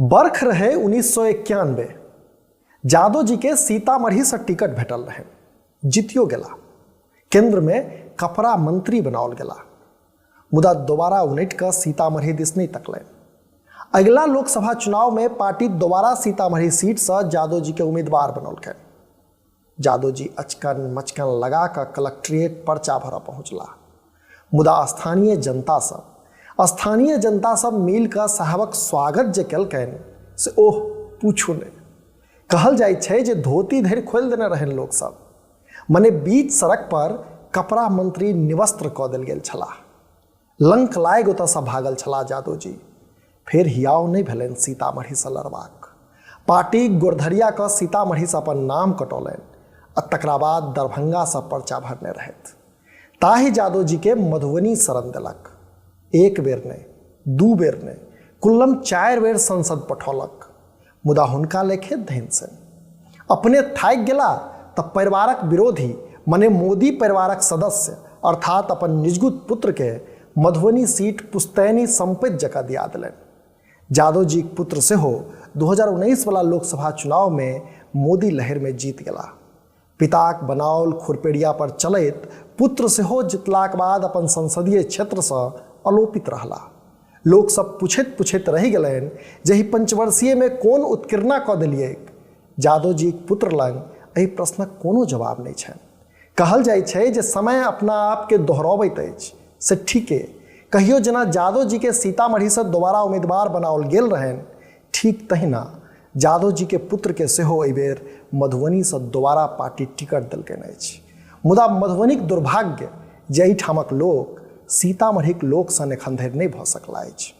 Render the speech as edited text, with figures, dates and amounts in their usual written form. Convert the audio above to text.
बर्ख रहे 1991। जादव जी के सीतामढ़ी से टिकट भेटल रहे, जीतियो गेला। केंद्र में कपड़ा मंत्री बनाओल गेला, मुदा दोबारा उनट कर सीतामढ़ी दिस नहीं तकलैन। अगला लोकसभा चुनाव में पार्टी दोबारा सीतामढ़ी सीट से जादव जी के उम्मीदवार बनौलकै। जादव जी अचकन मचकन लगा कर कलेक्ट्रेट पर्चा भर पहुँचला, मुदा स्थानीय जनता सब मिल कर साहबक स्वागत जे कलकैन से ओह पूछू नहीं। कहल जाय छै जे धोती धरि खोल देने रहन लोग सब, मने बीच सड़क पर कपड़ा मंत्री निवस्त्र कऽ देल गेल छलाह। लंक लाग ओतऽ से भागल छलाह जादव जी। फिर हियाव नहीं भेलनि सीतामढ़ी से लड़बाक। पार्टी गोरधरिया के सीतामढ़ी से अपन नाम कटौलनि आ तकरा बाद दरभंगा से पर्चा भरने रहथि। ताहि जादव जी के मधुबनी शरण देलक। एक बेर नहीं, दू बेर नहीं, कुल्लम 4 बेर संसद पठौलक, मुदा हुनका लेखे धैन से अपने थाकि गेला तब परिवारक विरोधी मने मोदी परिवारक सदस्य अर्थात अपन निजगुत पुत्र के मधुबनी सीट पुस्तैनी संपत्ति जका दिया दिलनि। जादव जी के पुत्र से हो 2019 वाला लोकसभा चुनाव में मोदी लहर में जीत गेला। पिताक बनाओल खुरपेड़िया पर चलैत पुत्र से हो जितलाक बाद अपन संसदीय क्षेत्र से अलोपित रहला। लोक सब पूछैत रहि गेलनि जे ही पंचवर्षीय में कोन उत्कीर्णा कऽ देलियै। जादव जी के पुत्र लग एहि प्रश्नक कोनो जवाब नहीं छनि। कहल जाइ छै जे समय अपना आप के दोहराबैत अछि से ठीके। कहियो जना जादव जी के सीतामढ़ी से दोबारा उम्मीदवार बनाओल गेल रहनि, ठीक तहिना जादव जी के पुत्र के सेहो एहि बेर मधुबनी से दोबारा पार्टी टिकट देलकनि अछि। मुदा मधुबनीक दुर्भाग्य जे एहिठामक लोक सीतामढ़ीक लोक सन एखन धरि नहि भऽ सकला अछि।